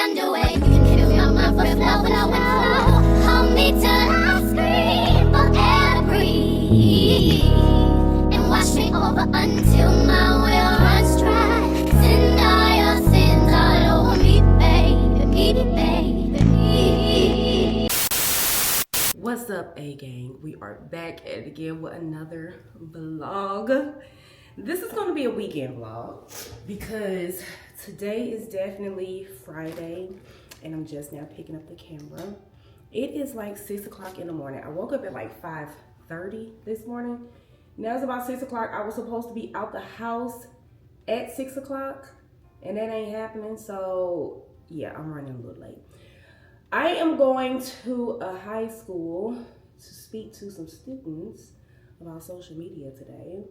underway. You can kill my mind for flow. Hold me till I scream for air to breathe, and wash me over until my will runs dry. Send all your sins all over me, baby. What's up, A gang? We are back at it again with another vlog. This is going to be a weekend vlog because today is definitely Friday and I'm just now picking up the camera. It is like 6 o'clock in the morning. I woke up at like 5:30 this morning. Now it's about 6 o'clock. I was supposed to be out the house at 6 o'clock and that ain't happening. So yeah, I'm running a little late. I am going to a high school to speak to some students about social media today.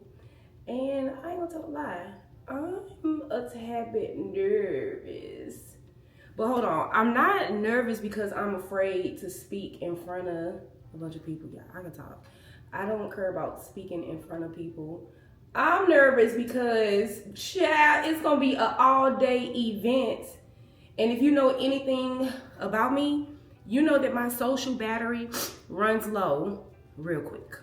And I ain't gonna tell a lie, I'm a tad bit nervous. But hold on, I'm not nervous because I'm afraid to speak in front of a bunch of people. Yeah, I can talk. I don't care about speaking in front of people. I'm nervous because, child, it's gonna be an all-day event. And if you know anything about me, you know that my social battery runs low real quick.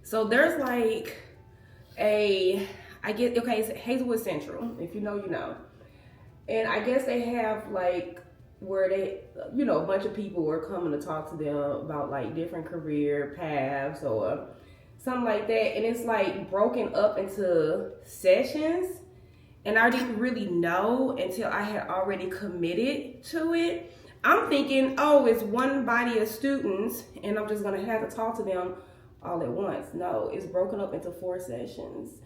So there's like it's Hazelwood Central. If you know, you know. And I guess they have like where they, you know, a bunch of people are coming to talk to them about like different career paths or something like that. And it's like broken up into sessions. And I didn't really know until I had already committed to it. I'm thinking, oh, it's one body of students and I'm just gonna have to talk to them all at once. No, it's broken up into 4 sessions,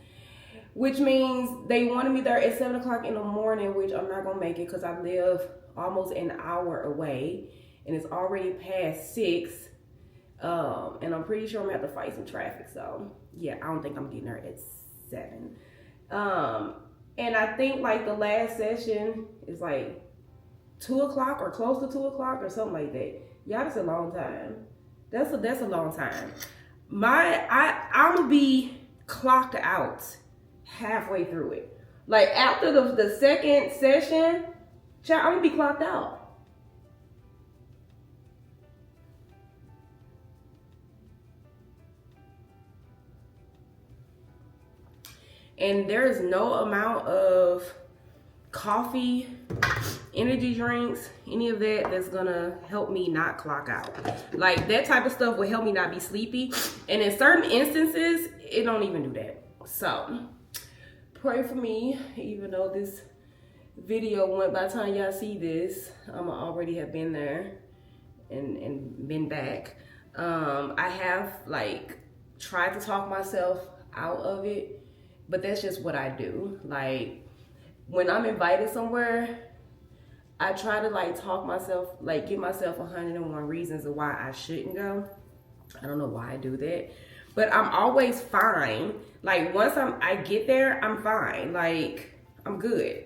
which means they wanted me there at 7 o'clock in the morning, which I'm not gonna make it because I live almost an hour away and it's already past 6. And I'm pretty sure I'm gonna have to fight some traffic. So yeah, I don't think I'm getting there at 7. And I think like the last session is like 2 o'clock or close to 2 o'clock or something like that. Yeah, that's a long time. That's a long time. I'm gonna be clocked out halfway through it. Like after the second session, child, I'm gonna be clocked out. And there's no amount of coffee, energy drinks, any of that that's gonna help me not clock out. Like that type of stuff will help me not be sleepy. And in certain instances, it don't even do that. So pray for me, even though this video went, by the time y'all see this, I'm already have been there and been back. I have like tried to talk myself out of it. But that's just what I do. Like when I'm invited somewhere, I try to like talk myself, like give myself 101 reasons of why I shouldn't go. I don't know why I do that, but I'm always fine. Like once I get there, I'm fine. Like I'm good.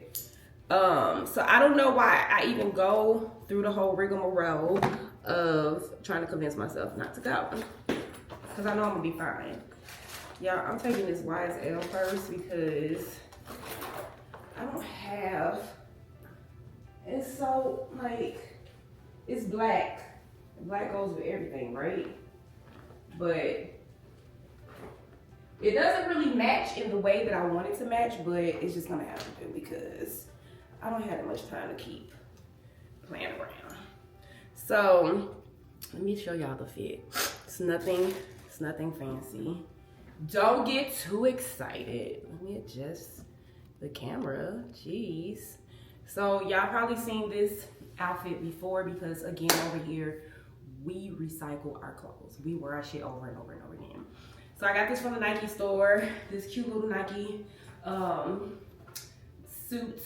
So I don't know why I even go through the whole rigmarole of trying to convince myself not to go, because I know I'm gonna be fine. Y'all, I'm taking this YSL first because I don't have, it's so like, it's black. Black goes with everything, right? But it doesn't really match in the way that I want it to match, but it's just gonna have to do because I don't have that much time to keep playing around. So let me show y'all the fit. It's nothing fancy. Don't get too excited. Let me adjust the camera. Jeez. So y'all probably seen this outfit before because again, over here, we recycle our clothes. We wear our shit over and over and over again. So I got this from the Nike store. This cute little Nike suit.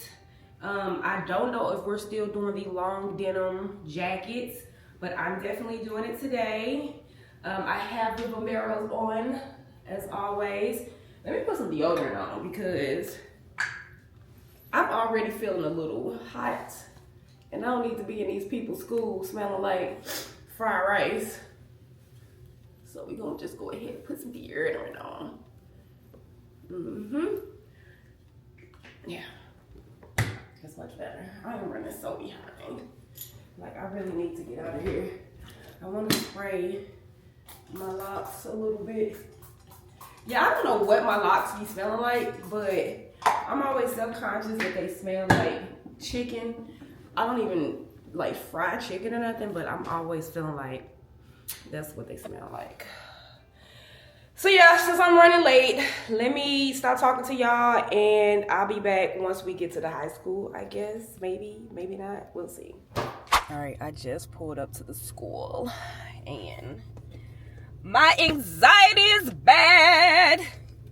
I don't know if we're still doing the long denim jackets, but I'm definitely doing it today. I have the Vomeros on, as always. Let me put some deodorant on because I'm already feeling a little hot and I don't need to be in these people's school smelling like fried rice. So we're gonna just go ahead and put some deodorant on. Yeah. That's much better. I am running so behind. Like, I really need to get out of here. I want to spray my locks a little bit. Yeah, I don't know what my locks be smelling like, but I'm always self-conscious that they smell like chicken. I don't even like fry chicken or nothing, but I'm always feeling like that's what they smell like. So yeah, since I'm running late, let me stop talking to y'all, and I'll be back once we get to the high school, I guess. Maybe not. We'll see. All right, I just pulled up to the school, and my anxiety is bad.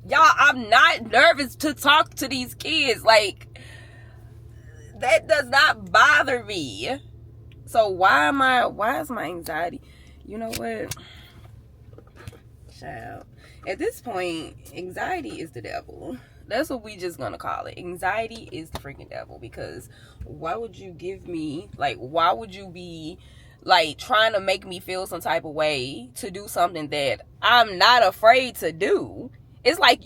Y'all, I'm not nervous to talk to these kids. Like, that does not bother me. So why is my anxiety? You know what? Child. At this point, anxiety is the devil. That's what we just gonna call it. Anxiety is the freaking devil, because why would you give me, like, why would you be like trying to make me feel some type of way to do something that I'm not afraid to do? It's like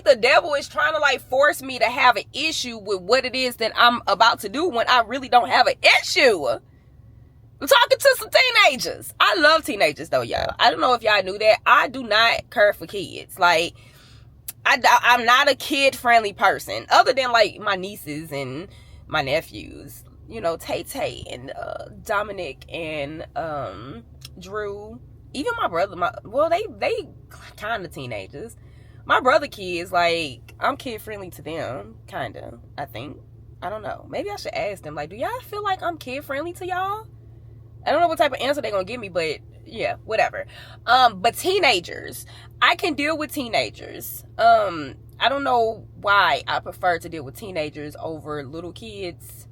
the devil is trying to like force me to have an issue with what it is that I'm about to do when I really don't have an issue. I'm talking to some teenagers. I love teenagers though, y'all. I don't know if y'all knew that. I do not care for kids. Like, I'm not a kid-friendly person. Other than like my nieces and my nephews. You know, Tay and Dominic and Drew. Even my brother. They kind of teenagers. My brother kids, like, I'm kid-friendly to them. Kind of, I think. I don't know. Maybe I should ask them. Like, do y'all feel like I'm kid-friendly to y'all? I don't know what type of answer they're gonna give me, but yeah, whatever. But teenagers, I can deal with teenagers. I don't know why I prefer to deal with teenagers over little kids.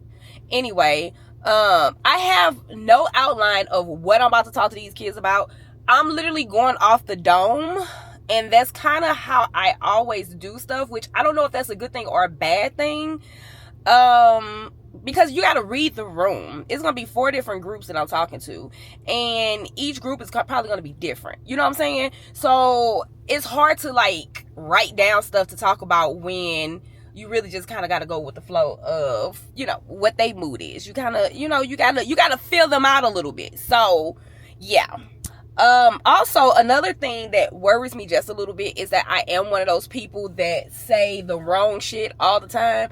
Anyway, I have no outline of what I'm about to talk to these kids about. I'm literally going off the dome, and that's kind of how I always do stuff, which I don't know if that's a good thing or a bad thing. Because you got to read the room. It's going to be 4 different groups that I'm talking to. And each group is probably going to be different. You know what I'm saying? So it's hard to like write down stuff to talk about when you really just kind of got to go with the flow of, you know, what they mood is. You kind of, you know, you got to feel them out a little bit. So yeah. Also, another thing that worries me just a little bit is that I am one of those people that say the wrong shit all the time.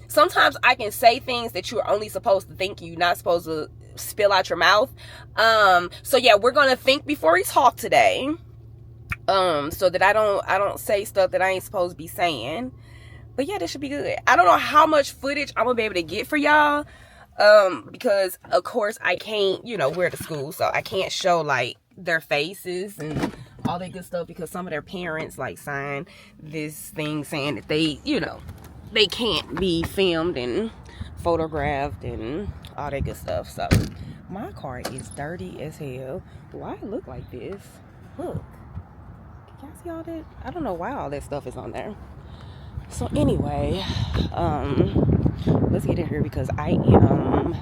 Sometimes I can say things that you're only supposed to think, you're not supposed to spill out your mouth. So yeah, we're gonna think before we talk today, so that I don't say stuff that I ain't supposed to be saying. But yeah, this should be good. I don't know how much footage I'm gonna be able to get for y'all. Because of course I can't, you know, wear to school, so I can't show like their faces and all that good stuff, because some of their parents like sign this thing saying that they, you know, they can't be filmed and photographed and all that good stuff. So my car is dirty as hell. Why it look like this? Look, can y'all see all that? I don't know why all that stuff is on there. So anyway, let's get in here, because I am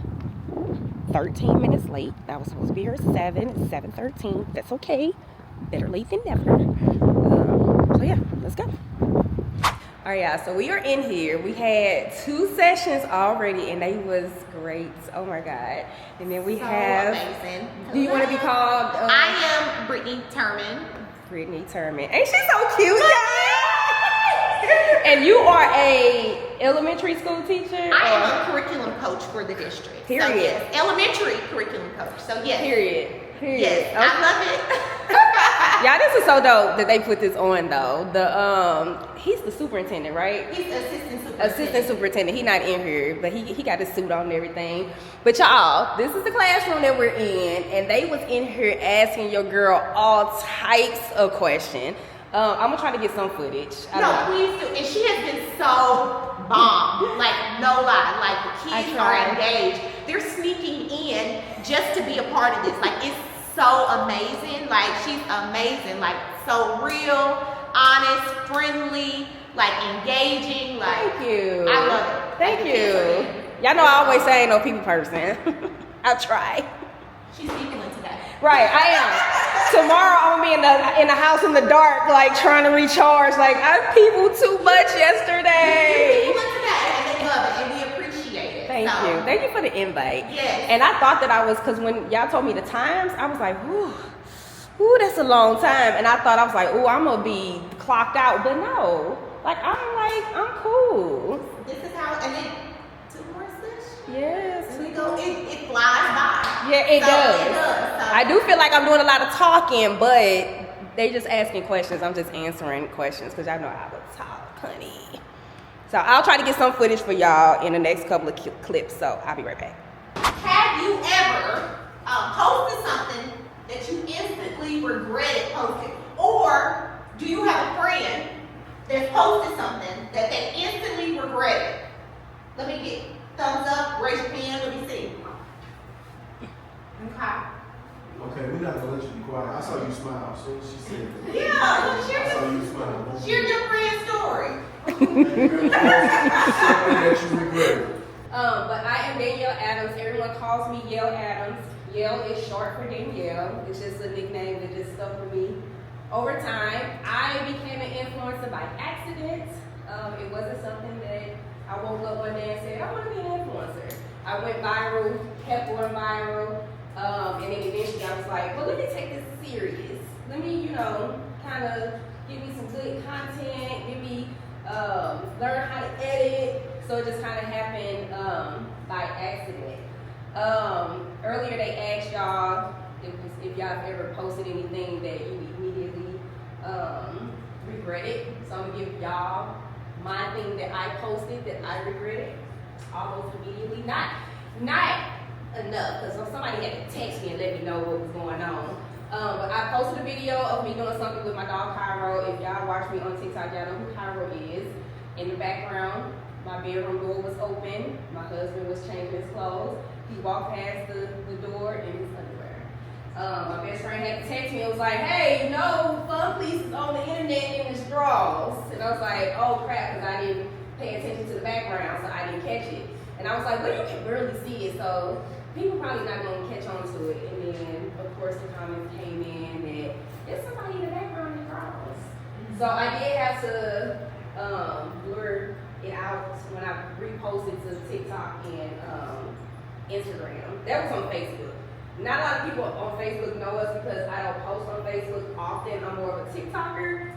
13 minutes late. I was supposed to be here at 7. It's 7:13. That's okay. Better late than never. So yeah, let's go. All right, y'all. So we are in here. We had 2 sessions already, and they was great. Oh my God. And then we have. Amazing. Do you want to be called? I am Brittany Turman. Brittany Turman. Ain't she so cute, y'all? And you are a elementary school teacher? I am a curriculum coach for the district. Period. So yes, elementary curriculum coach. So yes. Period. Yes, Okay. I love it. Y'all, this is so dope that they put this on though. He's the superintendent, right? He's Assistant superintendent. He not in here, but he got his suit on and everything. But y'all, this is the classroom that we're in, and they was in here asking your girl all types of questions. I'm gonna try to get some footage. No, please do. And she has been so bomb. Like, no lie. Like, the kids are engaged. They're sneaking in just to be a part of this. Like, it's so amazing. Like, she's amazing. Like, so real, honest, friendly, like, engaging. Like, Thank you. I love it. Thank Like, you. Y'all know I always say I ain't no people person. I try. She's feeling today. Right, I am. Tomorrow I'm gonna be in the house in the dark, like trying to recharge. Like, I people too much yesterday. People today, and they love it, and we appreciate Thank So, you. Thank you for the invite. Yes. And I thought that I was, because when y'all told me the times, I was like, ooh, that's a long time. And I thought, I was like, ooh, I'm going to be clocked out. But no. I'm cool. This is how, and then 2 more sessions. Yes. And we go, it flies by. Yeah, it does. It does. So. I do feel like I'm doing a lot of talking, but they just asking questions. I'm just answering questions because y'all know how to talk, honey. So I'll try to get some footage for y'all in the next couple of clips. So I'll be right back. Have you ever posted something that you instantly regretted posting? Or do you have a friend that posted something that they instantly regretted? Let me get thumbs up, raise your hand, let me see. Okay. Okay, we're not gonna let you be quiet. I saw you smile as soon as she said that. Yeah, I saw you smile. share your friend's story. Something that you regretted. But I am Danielle Adams. Everyone calls me Yelle Adams. Yelle is short for Danielle. It's just a nickname that just stuck with me over time. I became an influencer by accident. It wasn't something that I woke up one day and said, I want to be an influencer. I went viral, kept going viral, and then eventually I was like, well, let me take this serious. Let me, kind of give me some good content, give me learn how to edit. So it just kind of happened by accident. Earlier they asked y'all if y'all have ever posted anything that you immediately regretted. So I'm gonna give y'all my thing that I posted that I regretted almost immediately. Not enough, because somebody had to text me and let me know what was going on. But I posted a video of me doing something with my dog Cairo. If y'all watch me on TikTok, y'all know who Cairo is. In the background, my bedroom door was open. My husband was changing his clothes. He walked past the door in his underwear. My best friend had to text me and was like, hey, Fun Police is on the internet in his drawers. And I was like, oh crap, because I didn't pay attention to the background, so I didn't catch it. And I was like, well, you can barely see it, so people probably not going to catch on to it. And then, of course, the comments came in that there's somebody in the background in the drawers. So I did have to blur it out when I reposted to TikTok and Instagram. That was on Facebook. Not a lot of people on Facebook know us because I don't post on Facebook often. I'm more of a TikToker.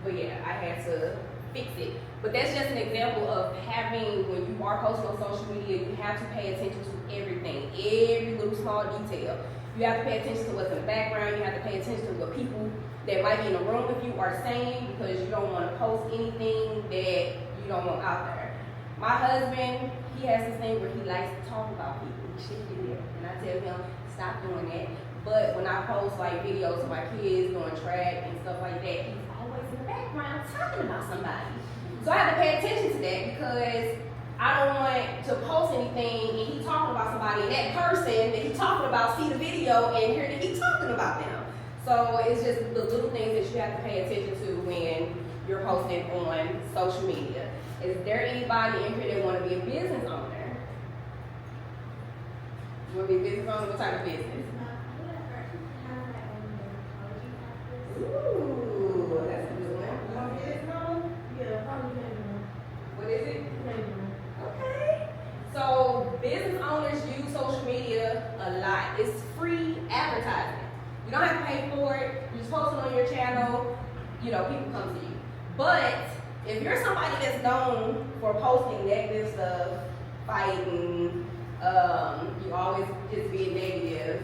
But yeah, I had to fix it. But that's just an example of having, when you are posting on social media, you have to pay attention to everything, every little small detail. You have to pay attention to what's in the background. You have to pay attention to what people that might be in the room with you are saying, because you don't want to post anything that you don't want out there. My husband, he has this thing where he likes to talk about people. He shouldn't do that. And I tell him, stop doing that. But when I post like videos of my kids doing track and stuff like that, he's always in the background talking about somebody. So I have to pay attention to that, because I don't want to post anything and he talking about somebody, and that person that he talking about see the video and hear that he talking about them. So it's just the little things that you have to pay attention to when you're posting on social media. Is there anybody in here that want to be a business owner? You want to be a business owner? What type of business? Ooh, that's a good one. You want to be a business owner? Yeah, probably. What is it? Okay. So business owners use social media a lot. It's free advertising. You don't have to pay for it. You just post it on your channel. People come to you. But if you're somebody that's known for posting negative stuff, fighting, you always just being negative,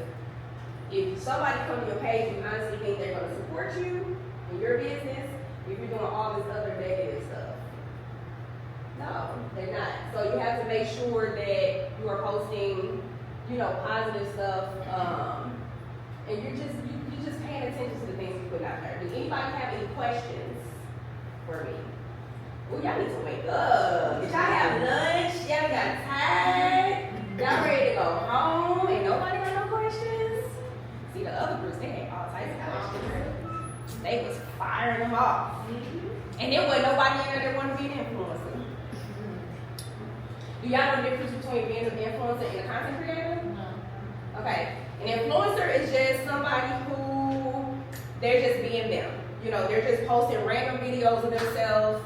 if somebody comes to your page, you honestly think they're going to support you in your business if you're doing all this other negative stuff. No, they're not. So you have to make sure that you are posting, positive stuff, and you're just paying attention to the things you put out there. Does anybody have any questions for me? Oh, y'all need to wake up. Did y'all have lunch? Y'all got tired? Y'all ready to go home? Ain't nobody got no questions? See, the other groups, they had all types of questions. They was firing them off. And there wasn't nobody in there that wanted to be an influencer. Do y'all know the difference between being an influencer and a content creator? No. Okay. An influencer is just somebody who, they're just being them. They're just posting random videos of themselves,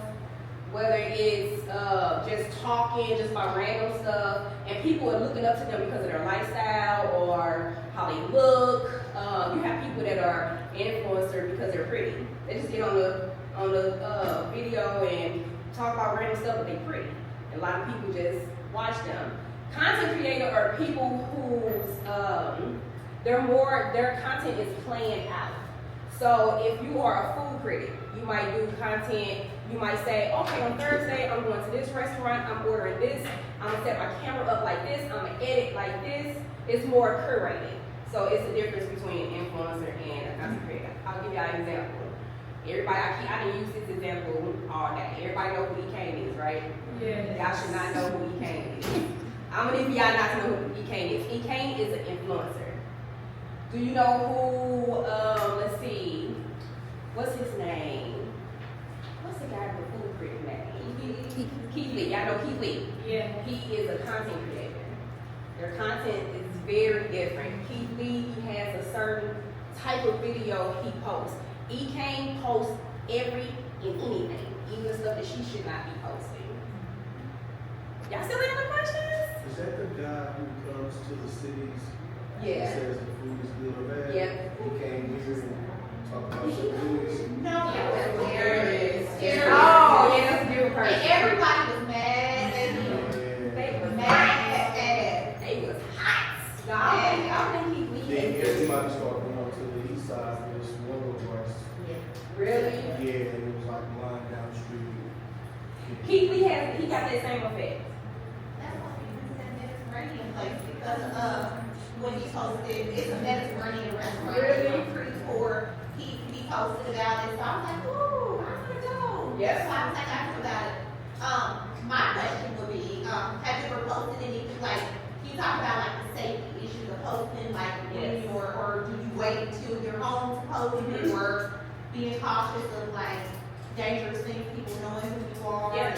whether it's just talking just about random stuff, and people are looking up to them because of their lifestyle or how they look. You have people that are influencer because they're pretty. They just get on the video and talk about random stuff, but they're pretty. And a lot of people just watch them. Content creator are people whose their content is playing out. So if you are a food critic, you might do content. You might say, okay, on Thursday, I'm going to this restaurant, I'm ordering this, I'm gonna set my camera up like this, I'm gonna edit like this. It's more curated. So it's the difference between an influencer and a content creator. I'll give y'all an example. Everybody, I didn't use this example all day. Everybody know who E-Kane is, right? Yeah. Y'all should not know who E-Kane is. I'm gonna need y'all not to know who E-Kane is. E-Kane is an influencer. Do you know who, let's see, what's his name? What's the guy with the food critic name? Keith Lee. Y'all know Keith Lee? Yeah. He is a content creator. Their content is very different. Keith Lee, he has a certain type of video he posts. E-Kane posts every and anything, even stuff that she should not be posting. Y'all still have any questions? Is that the guy who comes to the cities Yeah. and says the food is good or bad? Yeah. He came here and talked about some food. No, There There Oh, yeah, that's a different person. and everybody was mad at him. They was Mad at They was hot. No, I don't think Keith Lee Then is. everybody started going to the east side for this one place. Really? Yeah, and it was like lying down the street. Keith Lee he got that same effect. That's why he went to that Mediterranean place because when he posted, it's a Mediterranean restaurant. Really? I'm pretty sure he posted about it, so I was like, ooh, I'm gonna go. Yes. So I was like, asking about it. My question would be, have you ever posted anything like you talk about like the safety issues of posting like Yes. or do you wait until you're home to post it or being cautious of like dangerous things, people knowing who you are? Yeah.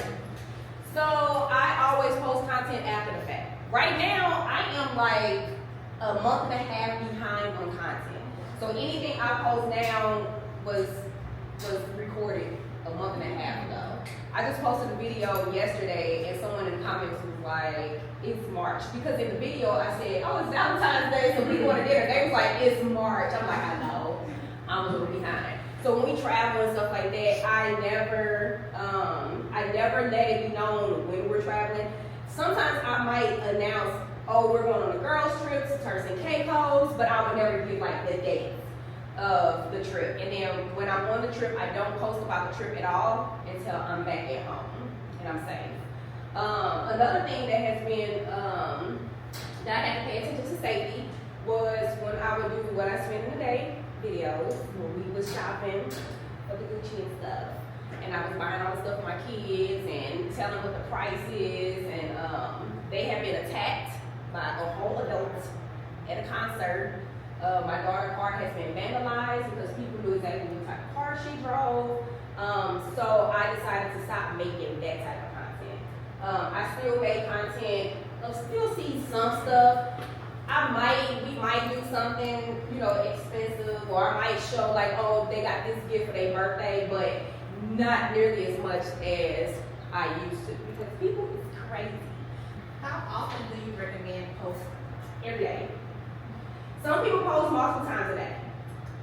So I always post content after the fact. Right now, I am like a month and a half behind on content. So anything I post now was recorded a month and a half ago. I just posted a video yesterday and someone in the comments was like, it's March. Because in the video I said, oh, it's Valentine's Day, so people want to dinner. They was like, it's March. I'm like, I know. I'm a little behind. So when we travel and stuff like that, I never let it be known when we're traveling. Sometimes I might announce, oh, we're going on a girls' trip to Turks and Caicos, but I would never give like the date of the trip. And then when I'm on the trip, I don't post about the trip at all until I'm back at home and I'm safe. Another thing that has been that I had to pay attention to safety was when I would do what I spend in a day videos when we was shopping for the Gucci and stuff. And I was buying all the stuff for my kids and telling what the price is. And they have been attacked by a whole adult at a concert. My daughter's car has been vandalized because people knew exactly what type of car she drove. So I decided to stop making that type of content. I still make content, still see some stuff. We might do something, expensive, or I might show like, oh, they got this gift for their birthday, but not nearly as much as I used to because people is crazy. How often do you recommend posting? Every day. Some people post multiple times a day.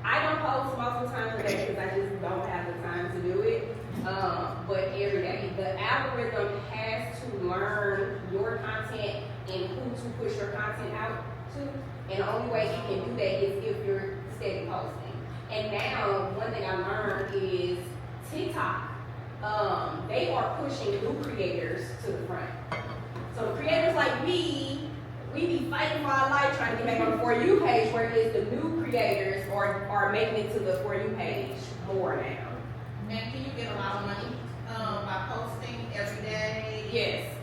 I don't post multiple times a day because I just don't have the time to do it. But every day. The algorithm has to learn your content and who to push your content out to. And the only way it can do that is if you're steady posting. And now, one thing I learned is TikTok. They are pushing new creators to the front. So creators like me, we be fighting for our life trying to get back on the For You page, whereas the new creators are making it to the For You page more now. And can you get a lot of money by posting every day? Yes.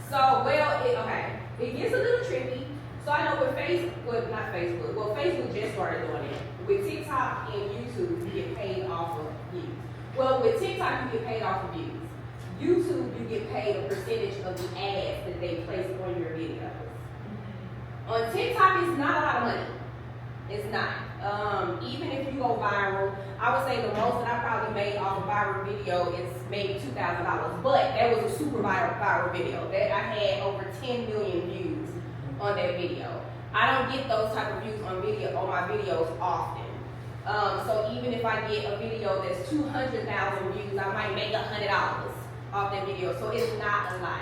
So, it gets a little tricky. So I know with Facebook just started doing it. With TikTok and YouTube, you get paid off of views. Well, with TikTok, you get paid off of views. YouTube, you get paid a percentage of the ads that they place on your videos. On TikTok, it's not a lot of money. It's not. Even if you go viral, I would say the most that I probably made off a viral video is maybe $2,000. But that was a super viral video. That I had over 10 million views on that video. I don't get those type of views on my videos often. So even if I get a video that's 200,000 views, I might make $100 off that video. So it's not a lot.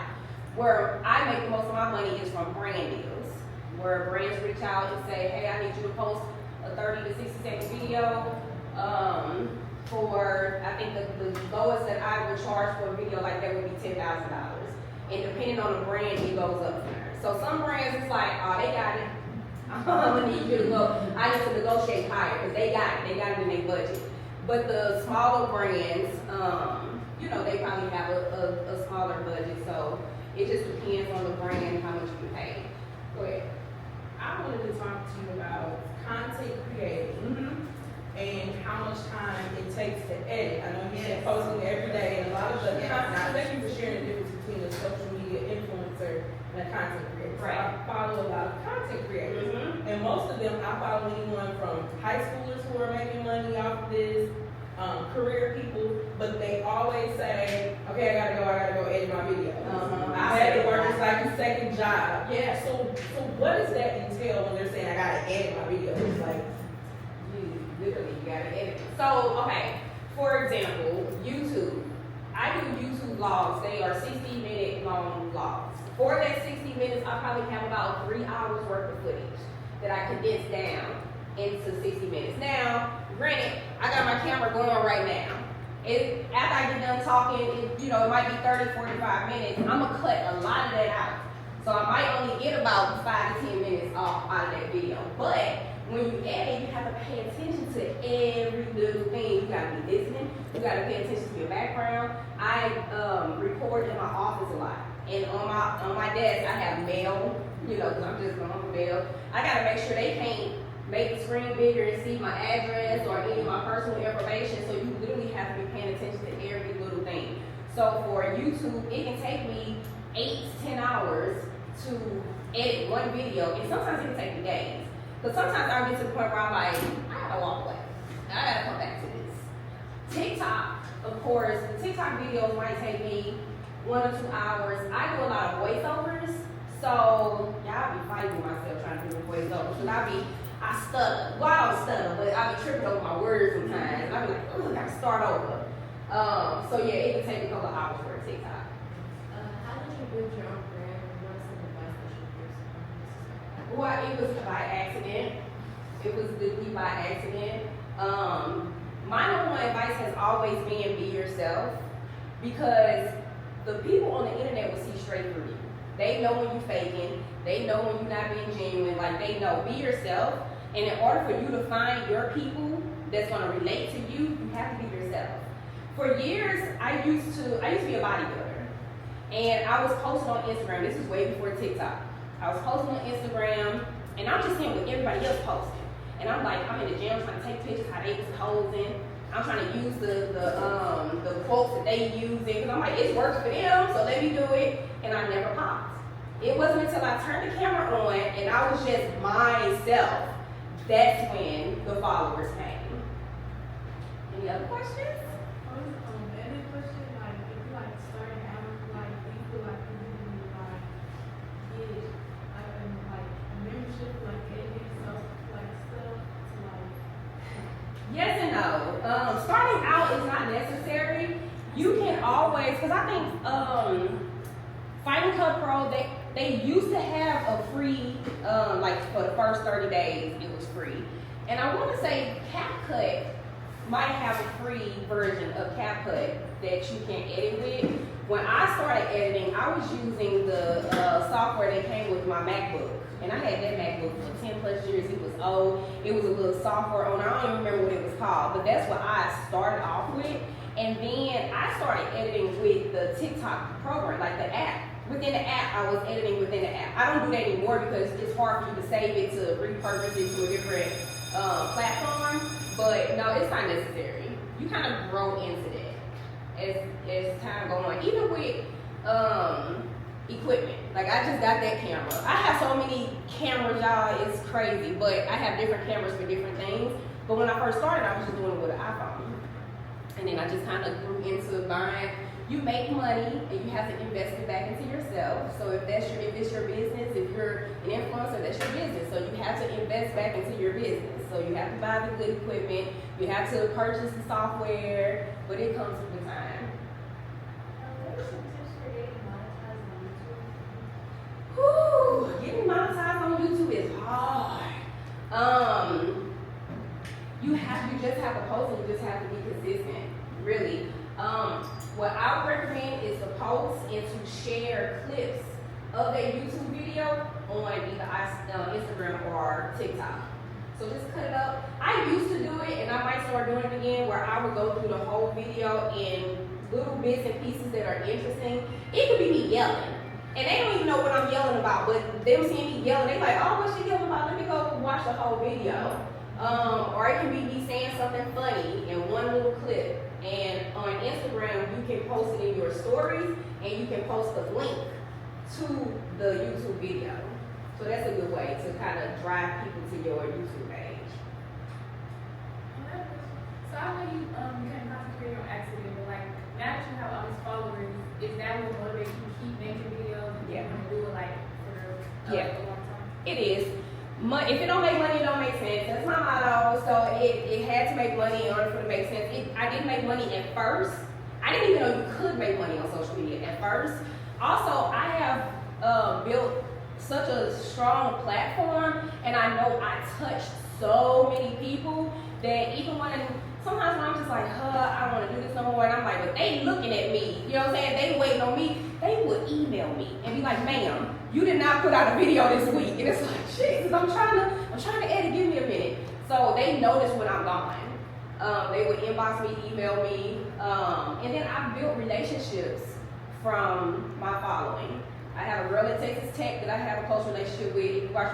Where I make the most of my money is from brand deals, where brands reach out and say, hey, I need you to post a 30 to 60 second video. For, I think the lowest that I would charge for a video like that would be $10,000. And depending on the brand, it goes up from there. So some brands, it's like, oh, they got it. I'm gonna need you to go. I need to negotiate higher because they got it in their budget. But the smaller brands, you know, they probably have a smaller budget. So it just depends on the brand and how much you pay. Go ahead. I wanted to talk to you about content creating and how much time it takes to edit. I know you said posting every day, and a lot of the content. Thank you for sharing the difference between a social media influencer and a content creator. So Right. I follow a lot of content creators, and most of them I follow anyone from high schoolers who are making money off of this, career people, but they always say, okay, I gotta go edit my video. I had to work, it's like a second job. Yeah. So what does that entail when they're saying I gotta edit my video? It's like, Literally, you gotta edit it. So, okay, for example, YouTube. I do YouTube vlogs. They are 60-minute long vlogs. For that 60 minutes, I probably have about 3 hours worth of footage that I condense down into 60 minutes. Now, granted, I got my camera going right now. After I get done talking, it might be 30, 45 minutes. I'm gonna cut a lot of that out. So I might only get about 5 to 10 minutes out of that video. But when you edit, you have to pay attention to every little thing. You gotta be listening. You gotta pay attention to your background. I record in my office a lot. And on my desk, I have mail, because I'm just going for mail. I gotta make sure they can't make the screen bigger and see my address or any of my personal information. So you literally have to be paying attention to every little thing. So for YouTube, it can take me 8 to 10 hours to edit one video, and sometimes it can take me days. Because sometimes I'll get to the point where I'm like, I gotta walk away. I gotta come back to this. TikTok, of course, the TikTok videos might take me 1 or 2 hours. I do a lot of voiceovers, so y'all be fighting with myself trying to do the voiceovers. Because I stutter. Well, I don't stutter, but I be tripping over my words sometimes. I be like, oh, I gotta start over. So yeah, it can take a couple of hours for a TikTok. How did you build your own brand? What are some advice that you give? Well, it was by accident. It was literally by accident. My number one advice has always been be yourself, because the people on the internet will see straight through you. They know when you're faking. They know when you're not being genuine. Like, they know. Be yourself. And in order for you to find your people that's gonna relate to you, you have to be yourself. For years, I used to be a bodybuilder, and I was posting on Instagram. This was way before TikTok. I was posting on Instagram, and I'm just seeing what everybody else posting. And I'm like, I'm in the gym trying to take pictures how they was posing. I'm trying to use the quotes that they using, because I'm like, it's working for them, so let me do it. And I never popped. It wasn't until I turned the camera on and I was just myself, that's when the followers came. Any other questions? Any question, like, if you like starting out, like, do you feel like you need to like get like a membership, like editing stuff, to like? Yes and no. Starting out is not necessary. You can always, because I think Final Cut Pro, they used to have a free, like for the first 30 days, it was free. And I want to say CapCut might have a free version of CapCut that you can edit with. When I started editing, I was using the software that came with my MacBook. And I had that MacBook for 10 plus years. It was old. It was a little software on it. I don't even remember what it was called, but that's what I started off with. And then I started editing with the TikTok program, like the app. Within the app, I was editing within the app. I don't do that anymore because it's hard for you to save it to repurpose it to a different platform. But no, it's not necessary. You kind of grow into that as time goes on. Even with equipment. Like I just got that camera. I have so many cameras, y'all, it's crazy. But I have different cameras for different things. But when I first started, I was just doing it with an iPhone. And then I just kind of grew into buying. You make money and you have to invest it back into yourself. So if it's your business, if you're an influencer, that's your business. So you have to invest back into your business. So you have to buy the good equipment, you have to purchase the software, but it comes with the time. Whew, getting monetized on YouTube is hard. You just have to post and you just have to be consistent, really. What I would recommend is to post and to share clips of a YouTube video on either Instagram or TikTok. So just cut it up. I used to do it and I might start doing it again where I would go through the whole video in little bits and pieces that are interesting. It could be me yelling. And they don't even know what I'm yelling about, but them seeing me yelling, they like, oh, what's she yelling about? Let me go watch the whole video. Or it can be me saying something funny in one little clip. And on Instagram, you can post it in your stories and you can post a link to the YouTube video. So that's a good way to kind of drive people to your YouTube page. So I know you became content creator on accident, but like now that you have all these followers, is that what motivates you to keep making videos and Yeah. do it like for Yeah. a long time? It is. If it don't make money, it don't make sense. That's my motto. So it had to make money in order for it to make sense. I didn't make money at first. I didn't even know you could make money on social media at first. Also, I have built such a strong platform, and I know I touched so many people that even when sometimes when I'm just like, I don't want to do this no more, and I'm like, but they looking at me, you know what I'm saying? They waiting on me. They would email me and be like, ma'am, you did not put out a video this week. And it's like, Jesus, I'm trying to edit, give me a minute. So they notice when I'm gone. They would inbox me, email me. And then I built relationships from my following. I have a girl at Texas Tech that I have a close relationship with. If you watch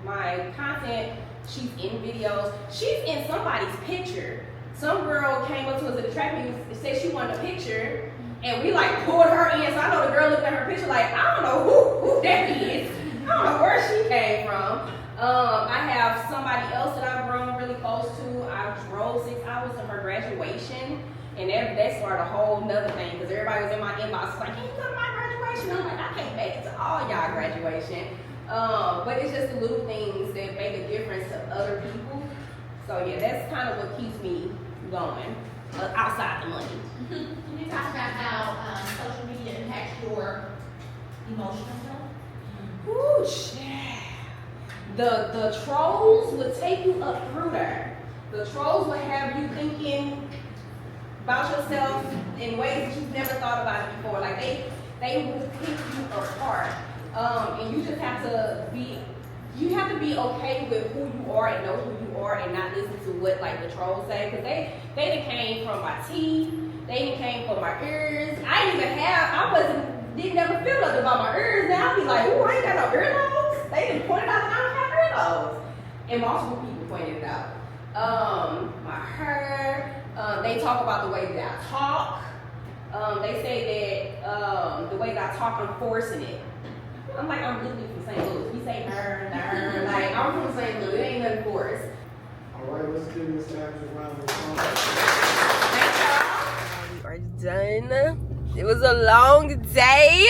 my content, she's in videos. She's in somebody's picture. Some girl came up to us at the track meet and said she wanted a picture. And we like pulled her in, so I know the girl looked at her picture like, I don't know who that is. I don't know where she came from. I have somebody else that I've grown really close to. I drove 6 hours to her graduation, and that started a whole nother thing because everybody was in my inbox like, can you come to my graduation? I'm like, I can't make it to all y'all graduation. But it's just the little things that make a difference to other people. So yeah, that's kind of what keeps me going outside the money. Can you talk about how social media impacts your emotional health? Ooh, yeah. The trolls would take you up through there. The trolls would have you thinking about yourself in ways that you've never thought about it before. Like they will pick you apart. And you just have to be okay with who you are and know who you are and not listen to what like the trolls say. Because they done came from my teeth, they done came from my ears. Didn't never feel nothing about my ears. Now I be like, ooh, I ain't got no earlobes. They didn't point it out that I don't have earlobes. And multiple people pointed it out. My hair, they talk about the way that I talk. They say that the way that I talk, I'm forcing it. I'm like, I'm literally from St. Louis. We say her, like, I'm from St. Louis. It ain't nothing forced. All right, let's give Miss Adams a round of applause. We are done. It was a long day,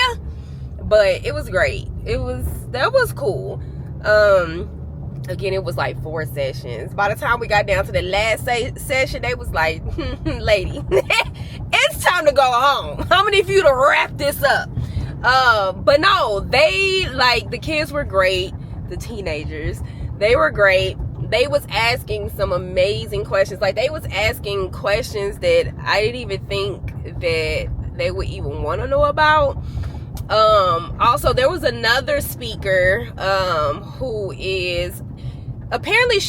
but it was great. That was cool. Again, it was like 4 sessions. By the time we got down to the last session, they was like, lady, it's time to go home. How many of you to wrap this up? But no, the kids were great. The teenagers, they were great. They was asking some amazing questions. Like, they was asking questions that I didn't even think that they would even want to know about. Also, there was another speaker who is apparently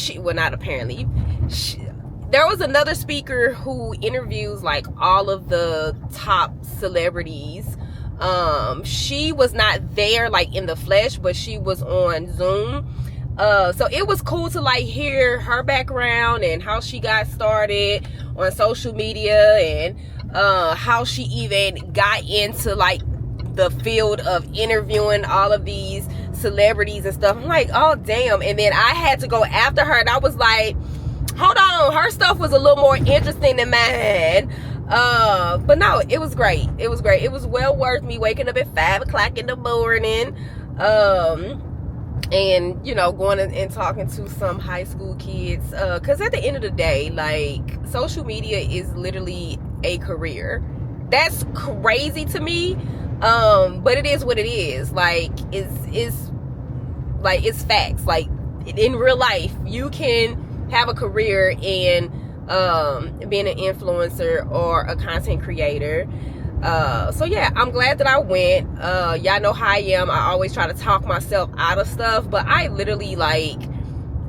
there was another speaker who interviews like all of the top celebrities. She was not there like in the flesh, but she was on Zoom. So it was cool to like hear her background and how she got started on social media and how she even got into like the field of interviewing all of these celebrities and stuff. I'm like, oh damn. And then I had to go after her, and I was like, hold on, her stuff was a little more interesting than mine. But no, it was great. It was great. It was well worth me waking up at 5 o'clock in the morning, and you know, going and talking to some high school kids, because at the end of the day, like, social media is literally a career. That's crazy to me, but it is what it is. Like, it's facts. Like, in real life, you can have a career in being an influencer or a content creator. So yeah, I'm glad that I went. Y'all know how I am. I always try to talk myself out of stuff, but I literally, like,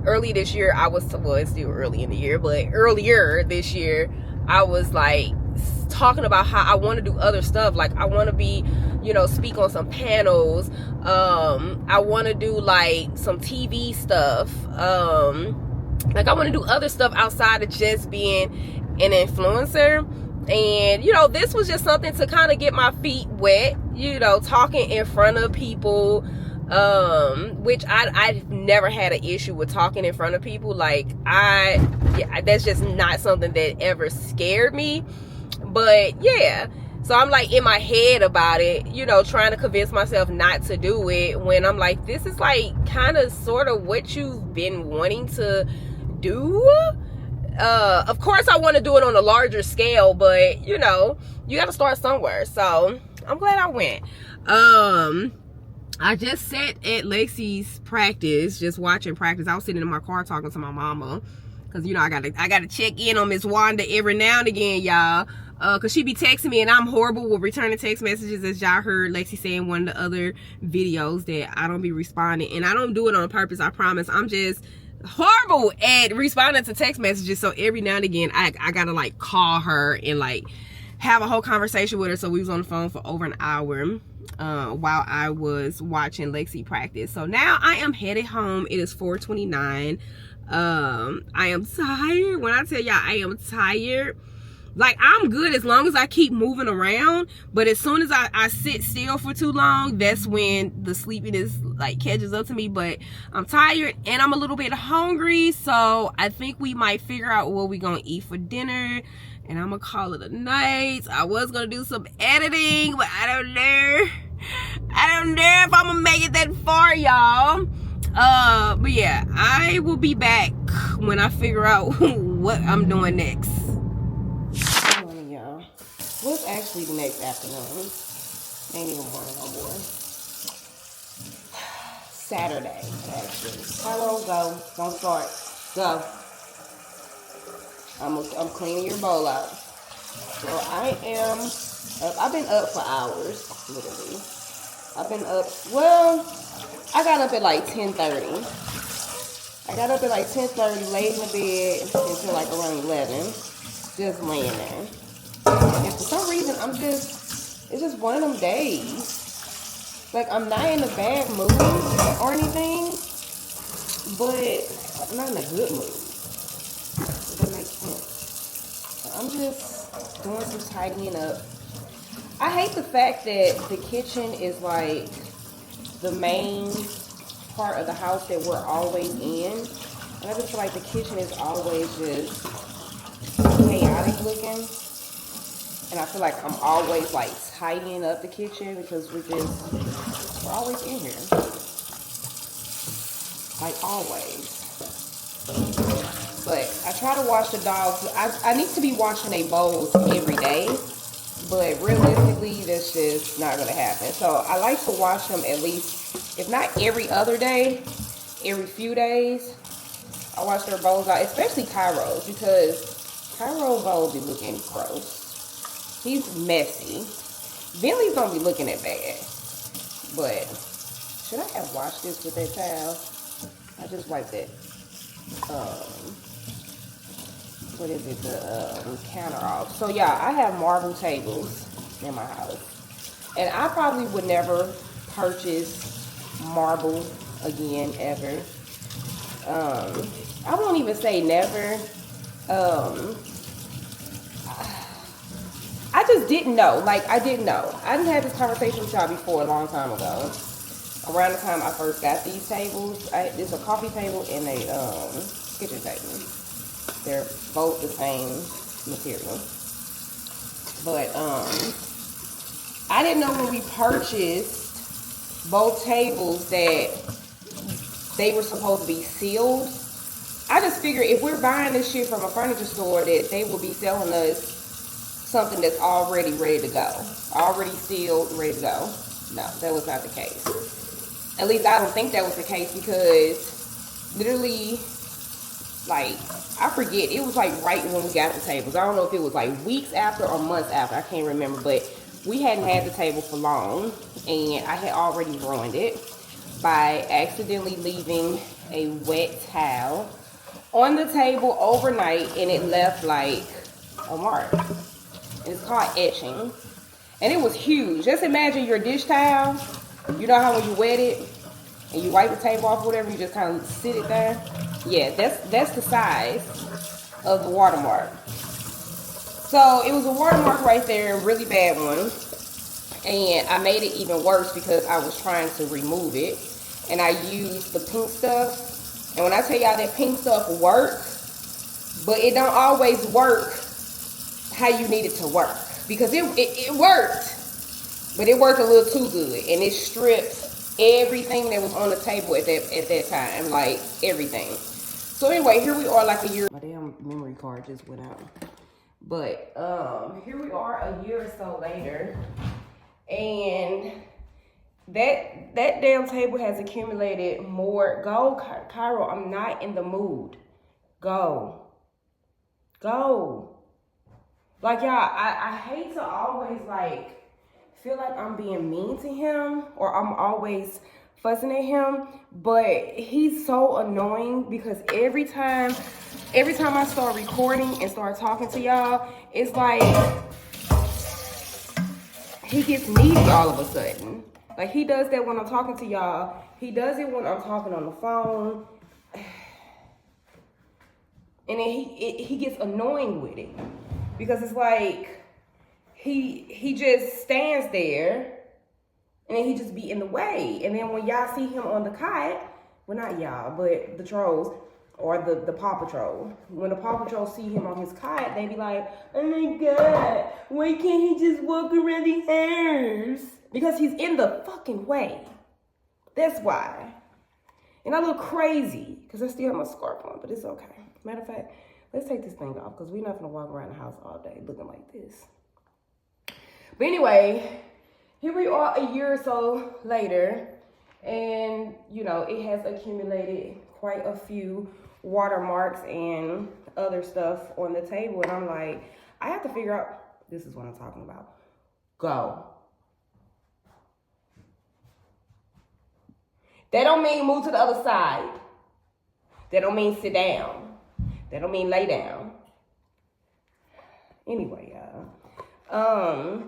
early this year, well, it's still early in the year, but earlier this year, I was like talking about how I want to do other stuff. Like, I want to be, you know, speak on some panels. I want to do like some TV stuff. Like, I want to do other stuff outside of just being an influencer. And, you know, this was just something to kind of get my feet wet, you know, talking in front of people, which I've never had an issue with talking in front of people. Like, that's just not something that ever scared me. But yeah, so I'm like in my head about it, you know, trying to convince myself not to do it, when I'm like, this is like kind of sort of what you've been wanting to do. Of course I want to do it on a larger scale, but you know, you got to start somewhere. So I'm glad I went. I just sat at Lexi's practice, just watching practice. I was sitting in my car talking to my mama, because you know, I gotta check in on Miss Wanda every now and again, y'all, because she be texting me, and I'm horrible with returning text messages, as y'all heard Lexi say in one of the other videos, that I don't be responding, and I don't do it on purpose, I promise. I'm just horrible at responding to text messages. So every now and again, I gotta like call her and like have a whole conversation with her. So we was on the phone for over an hour while I was watching Lexi practice. So now I am headed home. It is 4:29. I am tired. When I tell y'all I am tired, like, I'm good as long as I keep moving around, but as soon as I sit still for too long, that's when the sleepiness like catches up to me. But I'm tired and I'm a little bit hungry, so I think we might figure out what we're gonna eat for dinner, and I'm gonna call it a night. I was gonna do some editing, but I don't know if I'm gonna make it that far, y'all. But yeah, I will be back when I figure out what I'm doing next. Y'all, what's actually the next afternoon? Ain't even morning no more. Saturday, actually. Hello, go. Don't start. Go. I'm cleaning your bowl out. So I am up. I've been up for hours, literally. I've been up, well, I got up at like 10:30. I got up at like 10:30, laid in the bed until like around 11, just laying there. And for some reason, it's just one of them days. Like, I'm not in a bad mood or anything, but I'm not in a good mood. Does that make sense? So I'm just doing some tidying up. I hate the fact that the kitchen is like the main part of the house that we're always in. And I just feel like the kitchen is always just chaotic looking. And I feel like I'm always like tidying up the kitchen because we're always in here. Like, always. But I try to wash the dogs. I need to be washing their bowls every day. But realistically, that's just not going to happen. So I like to wash them at least, if not every other day, every few days. I wash their bowls out, especially Cairo's, because Cairo's bowl be looking gross. He's messy. Bentley's don't be looking that bad. But should I have washed this with that towel? I just wiped that. What is it? The counter off. So yeah, I have marble tables in my house, and I probably would never purchase marble again ever. I won't even say never. I just didn't know. Like, I didn't know. I didn't have this conversation with y'all before a long time ago. Around the time I first got these tables, there's a coffee table and a kitchen table. They're both the same material. But I didn't know when we purchased both tables that they were supposed to be sealed. I just figured if we're buying this shit from a furniture store that they will be selling us something that's already ready to go. Already sealed, ready to go. No, that was not the case. At least I don't think that was the case because literally, like, I forget, it was like right when we got the tables. I don't know if it was like weeks after or months after, I can't remember, but we hadn't had the table for long and I had already ruined it by accidentally leaving a wet towel on the table overnight and it left like a mark. And it's called etching. And it was huge. Just imagine your dish towel. You know how when you wet it and you wipe the table off or whatever, you just kind of sit it there? Yeah, that's the size of the watermark. So it was a watermark right there, a really bad one. And I made it even worse because I was trying to remove it. And I used the pink stuff. And when I tell y'all that pink stuff works, but it don't always work how you need it to work. Because it worked, but it worked a little too good. And it stripped everything that was on the table at that time, like everything. So anyway, here we are like a year. My damn memory card just went out. But here we are a year or so later, and that damn table has accumulated more. Go, Cairo, I'm not in the mood. Go. Like, y'all, I hate to always, like, feel like I'm being mean to him or I'm always fussing at him, but he's so annoying because every time I start recording and start talking to y'all, it's like he gets needy all of a sudden. Like, he does that when I'm talking to y'all. He does it when I'm talking on the phone. And then he gets annoying with it. Because it's like, he just stands there and then he just be in the way. And then when y'all see him on the kite, well, not y'all, but the trolls or the Paw Patrol. When the Paw Patrol see him on his kite, they be like, oh my God, why can't he just walk around the house? Because he's in the fucking way. That's why. And I look crazy because I still have my scarf on, but it's okay. Matter of fact, let's take this thing off because we're not going to walk around the house all day looking like this. But anyway, here we are a year or so later, and, you know, it has accumulated quite a few watermarks and other stuff on the table. And I'm like, I have to figure out, this is what I'm talking about. Go. That don't mean move to the other side. That don't mean sit down. That don't mean lay down. Anyway, y'all.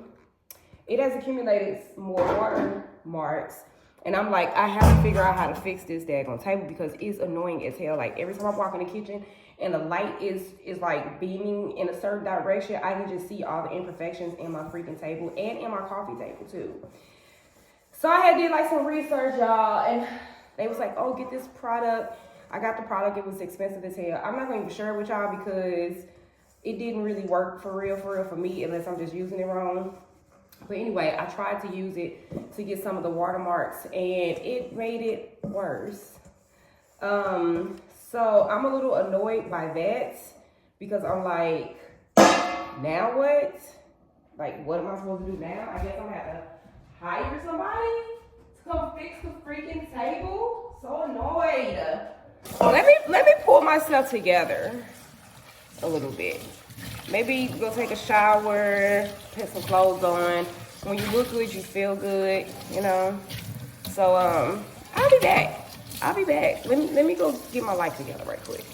It has accumulated more watermarks. And I'm like, I have to figure out how to fix this daggone table because it's annoying as hell. Like, every time I walk in the kitchen and the light is like beaming in a certain direction, I can just see all the imperfections in my freaking table and in my coffee table too. So I had did like some research, y'all, and they was like, oh, get this product. I got the product. It was expensive as hell. I'm not going to share it with y'all because it didn't really work for real for me unless I'm just using it wrong. But anyway, I tried to use it to get some of the watermarks and it made it worse. So I'm a little annoyed by that because I'm like, now what? Like, what am I supposed to do now? I guess I'm going to have to hire somebody to come fix the freaking table. So annoyed. Let me pull myself together a little bit. Maybe go take a shower, put some clothes on. When you look good, you feel good, you know. So I'll be back. Let me go get my life together right quick.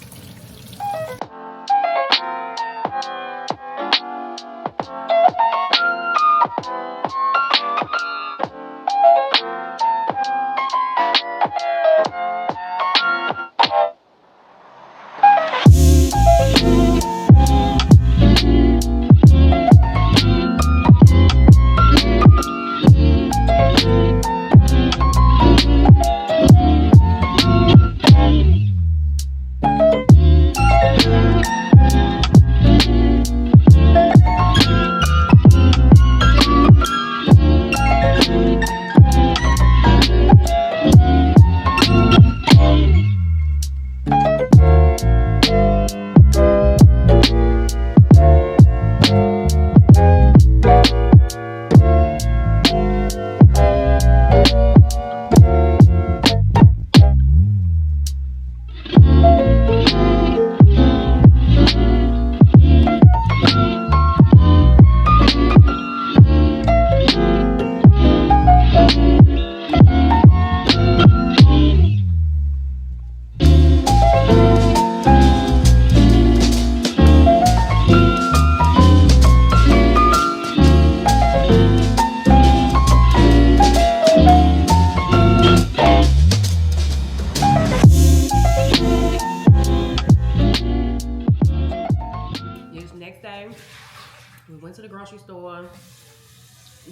grocery store.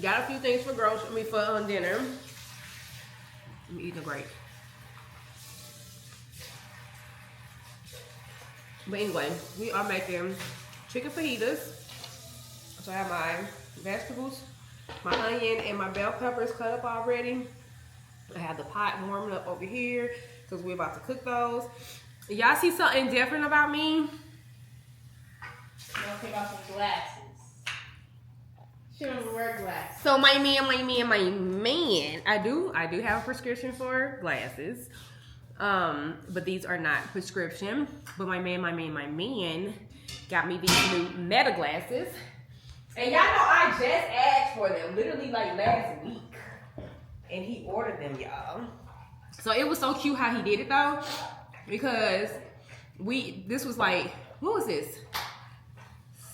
Got a few things for dinner. I'm eating a grape. But anyway, we are making chicken fajitas. So I have my vegetables, my onion, and my bell peppers cut up already. I have the pot warming up over here because we're about to cook those. Y'all see something different about me? You don't take off some glasses. She don't wear glasses. So my man, I do have a prescription for glasses. But these are not prescription. But my man got me these new Meta glasses. And y'all know I just asked for them literally like last week. And he ordered them, y'all. So it was so cute how he did it though. Because this was like, what was this?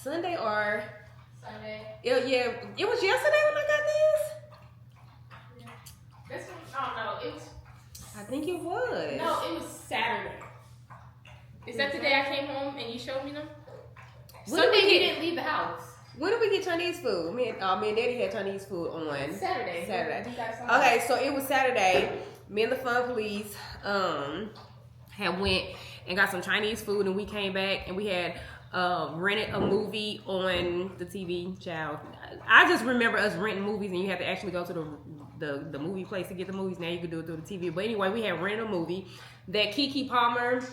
Sunday or? Sunday. It was yesterday when I got this. This one, I don't know. It was. I think it was. No, it was Saturday. Is that the day I came home and you showed me them? Sunday he didn't leave the house. When did we get Chinese food? Me and Daddy had Chinese food on Saturday. Okay, so it was Saturday. Me and the Fun Police had went and got some Chinese food, and we came back and we had rented a movie on the TV. Child, I just remember us renting movies, and you had to actually go to the movie place to get the movies. Now you can do it through the TV. But anyway, we had rented a movie that Keke Palmer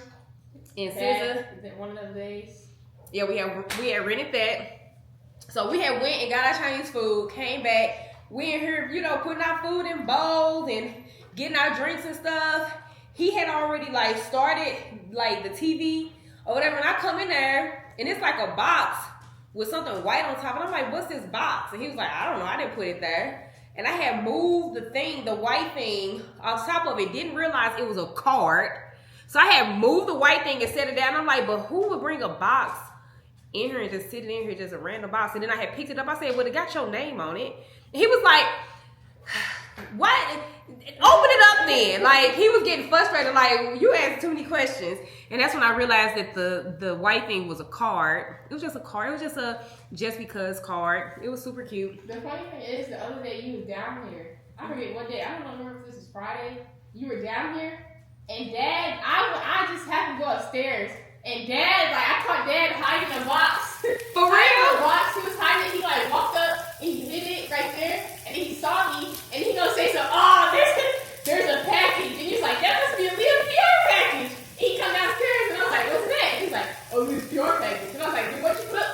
and SZA. Is it one of those days? Yeah, we had rented that. So we had went and got our Chinese food, came back. We in here, putting our food in bowls and getting our drinks and stuff. He had already like started like the TV or whatever. And I come in there and it's like a box with something white on top. And I'm like, what's this box? And he was like, I don't know. I didn't put it there. And I had moved the white thing on top of it. Didn't realize it was a card. So I had moved the white thing and set it down. I'm like, but who would bring a box in here and just sit in here, just a random box? And then I had picked it up. I said, well, it got your name on it. And he was like, what? Open it up then. Like, he was getting frustrated. Like, you asked too many questions. And that's when I realized that the white thing was a card. It was just a card. It was just a just because card. It was super cute. The funny thing is, the other day you was down here. I forget what day. I don't know if this is Friday. You were down here. And Dad, I just happened to go upstairs. And Dad, like, I caught Dad hiding in a box. For real? The box, he was hiding it. He, like, walked up and he hid it right there. And then he saw me. And he gonna say, there's a package. And he's like, that must be a Leo PR package. And he come downstairs and I was like, what's that? He's like, oh, this PR package. And I was like, what you put?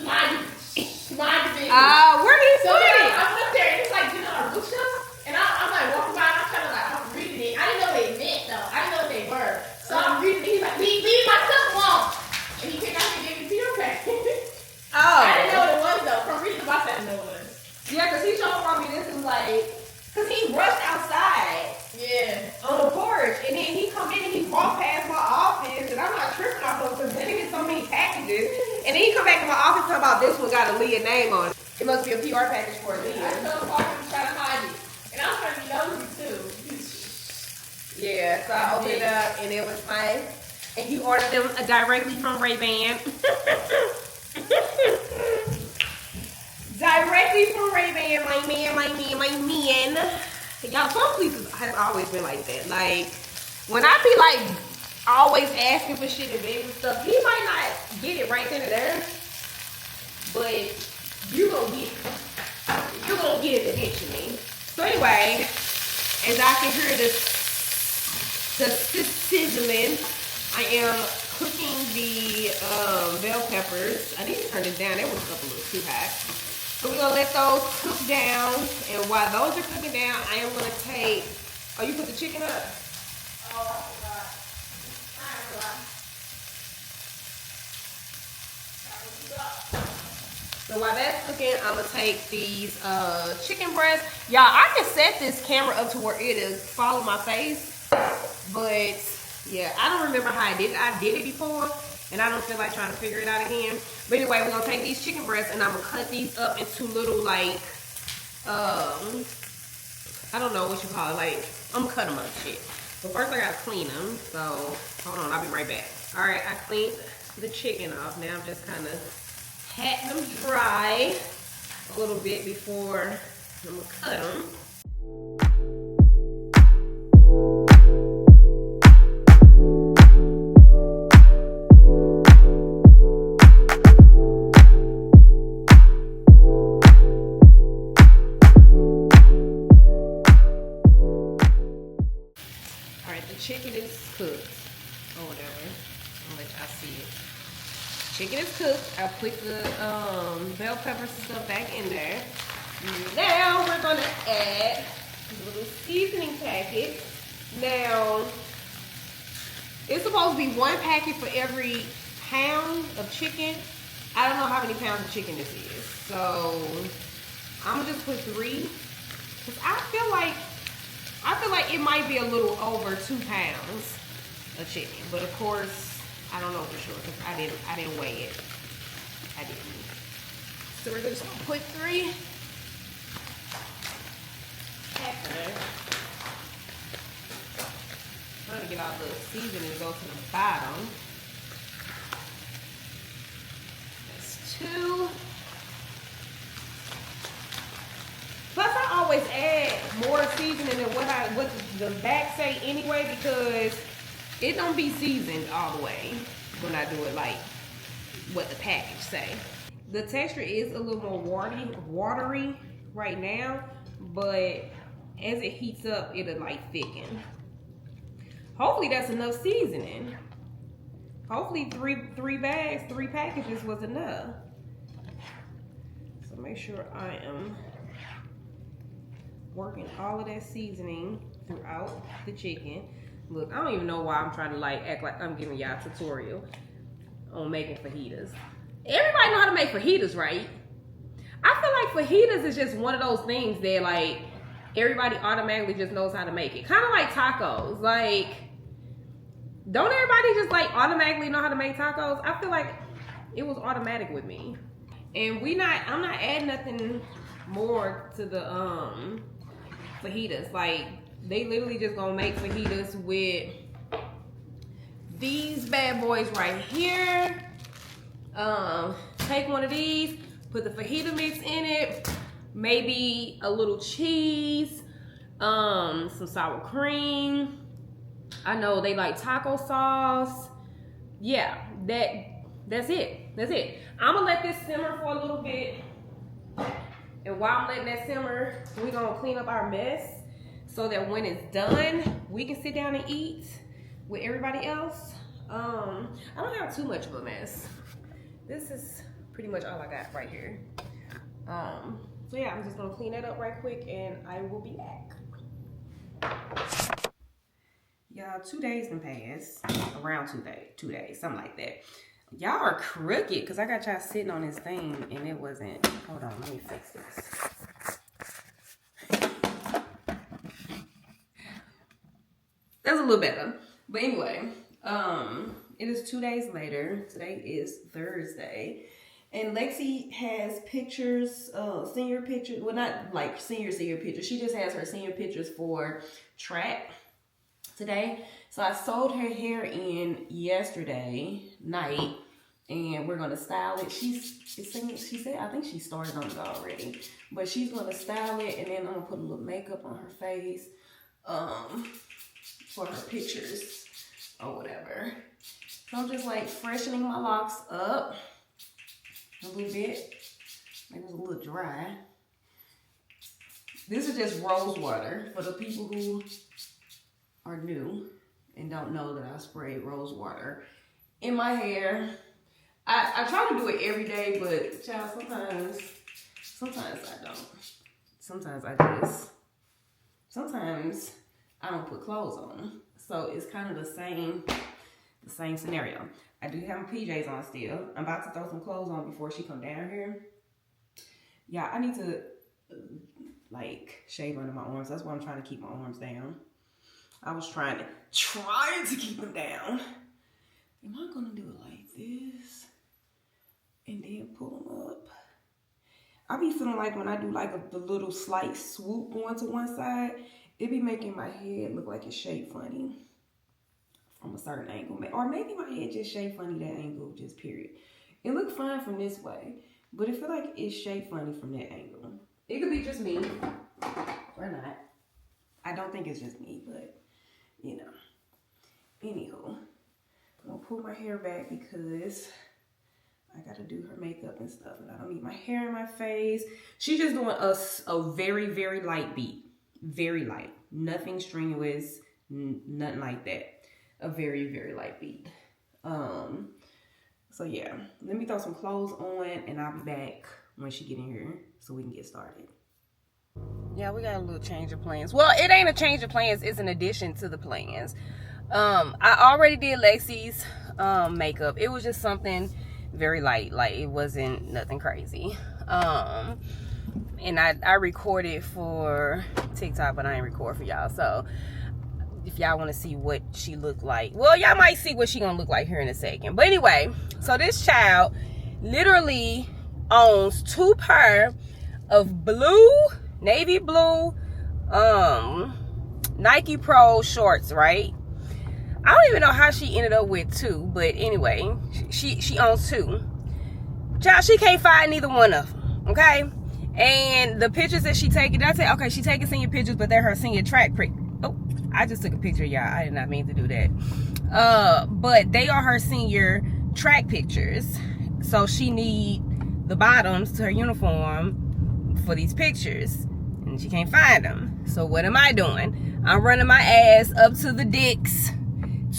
Mind the business. Where did he So put then it? I went up there and it's like, our bookshelf. And I'm like walking by and I'm kind of like, I'm reading it. I didn't know what it meant though. I didn't know what they were. So I'm reading it. He's like, leave my stuff alone. And he came out and gave me a PR package. Oh. I didn't know what it was though. From reading the box, I didn't know what it was. Yeah, because he showed me this was like, because he rushed outside. Yeah. On the porch, and then he come in and he walked past my office, and I'm not tripping off of because then get so many packages, and then he come back to my office talking about this one got a Leah name on it. It must be a PR package for a Leah. I told him I was trying to hide it, and I was trying to be nosy too. Yeah, so I opened it up, and it was fine. And he ordered them directly from Ray-Ban. Directly from Ray-Ban, my man. Y'all, some places has always been like that. Like, when I be like always asking for shit and begging stuff, he might not get it right then and there, but you gonna get it. You're gonna get it eventually. So anyway, as I can hear the sizzling, I am cooking the bell peppers. I need to turn it down. That was up a little too high. So we're gonna let those cook down, and while those are cooking down, I am gonna take. Oh, you put the chicken up? Oh, I forgot. So while that's cooking, I'm gonna take these chicken breasts. Y'all, I can set this camera up to where it'll follow my face, but yeah, I don't remember how I did it. I did it before, and I don't feel like trying to figure it out again. But anyway, we're gonna take these chicken breasts and I'm gonna cut these up into little like, I don't know what you call it. Like, I'm gonna cut them up shit. But first I gotta clean them. So hold on, I'll be right back. All right, I cleaned the chicken off. Now I'm just kind of patting them dry. a little bit before I'm gonna cut them. All right, the chicken is cooked or whatever. I'll let y'all see it. Chicken is cooked. I put the bell peppers and stuff back in there. Now we're gonna add a little seasoning packet. Now, it's supposed to be 1 packet for every pound of chicken. I don't know how many pounds of chicken this is. So, I'm gonna just put 3. Because I feel like it might be a little over 2 pounds of chicken. But of course, I don't know for sure because I didn't weigh it. I didn't. So we're just gonna put 3 peppers. Trying to get all the seasoning go to the bottom. That's 2. Plus, I always add more seasoning than what the back say anyway because it don't be seasoned all the way when I do it like what the package say. The texture is a little more watery right now, but as it heats up, it'll like thicken. Hopefully that's enough seasoning. Hopefully 3 bags, 3 packages was enough. So make sure I am working all of that seasoning throughout the chicken. Look, I don't even know why I'm trying to like act like I'm giving y'all a tutorial on making fajitas. Everybody know how to make fajitas, right? I feel like fajitas is just one of those things that like everybody automatically just knows how to make it. Kind of like tacos. Like, don't everybody just like automatically know how to make tacos? I feel like it was automatic with me. And I'm not adding nothing more to the fajitas. Like, they literally just gonna make fajitas with these bad boys right here. Take one of these, put the fajita mix in it, maybe a little cheese, some sour cream. I know they like taco sauce. Yeah, that's it. That's it. I'm gonna let this simmer for a little bit. And while I'm letting that simmer, we're gonna clean up our mess so that when it's done, we can sit down and eat with everybody else. I don't have too much of a mess. This is pretty much all I got right here. So yeah, I'm just gonna clean that up right quick and I will be back. Y'all, 2 days done passed. Around 2 days, something like that. Y'all are crooked because I got y'all sitting on this thing and it wasn't. Hold on, let me fix this. That's a little better. But anyway, it is 2 days later. Today is Thursday. And Lexi has pictures, senior pictures. Well, not like senior pictures. She just has her senior pictures for track today. So I sewed her hair in yesterday night and we're gonna style it. She said, I think she started on it already, but she's gonna style it and then I'm gonna put a little makeup on her face for her pictures or whatever. So I'm just like freshening my locks up a little bit. Maybe it's a little dry. This is just rose water for the people who are new and don't know that I sprayed rose water in my hair. I try to do it every day, but child, sometimes I don't. Sometimes I don't put clothes on. So it's kind of the same scenario. I do have my PJs on still. I'm about to throw some clothes on before she come down here. Yeah, I need to like shave under my arms. That's why I'm trying to keep my arms down. I was trying to keep them down. Am I gonna do it like this and then pull them up? I be feeling like when I do like the little slight swoop going to one side, it be making my head look like it's shaped funny from a certain angle. Or maybe my head just shaped funny that angle, just period. It looked fine from this way, But it feel like it's shaped funny from that angle. It could be just me. Or not. I don't think it's just me, but you know. Anywho, I'm gonna pull my hair back because I gotta do her makeup and stuff, and I don't need my hair in my face. She's just doing a very, very light beat. Very light. Nothing strenuous, nothing like that. A very, very light beat. So yeah, let me throw some clothes on and I'll be back when she get in here so we can get started. Yeah, we got a little change of plans. Well, it ain't a change of plans, it's an addition to the plans. I already did Lexi's makeup. It was just something very light, like it wasn't nothing crazy. And I recorded for TikTok, but I ain't record for y'all. So if y'all want to see what she looked like, well, y'all might see what she gonna look like here in a second. But anyway, so this child literally owns 2 pair of blue, navy blue, Nike Pro shorts, right? I don't even know how she ended up with 2, but anyway, she owns 2. Child, she can't find neither one of them, okay? And the pictures that she taking, I say, okay, she taking senior pictures, but they're her senior track pic. Oh, I just took a picture, y'all. I did not mean to do that. But they are her senior track pictures. So she need the bottoms to her uniform for these pictures. And she can't find them. So what am I doing? I'm running my ass up to the Dicks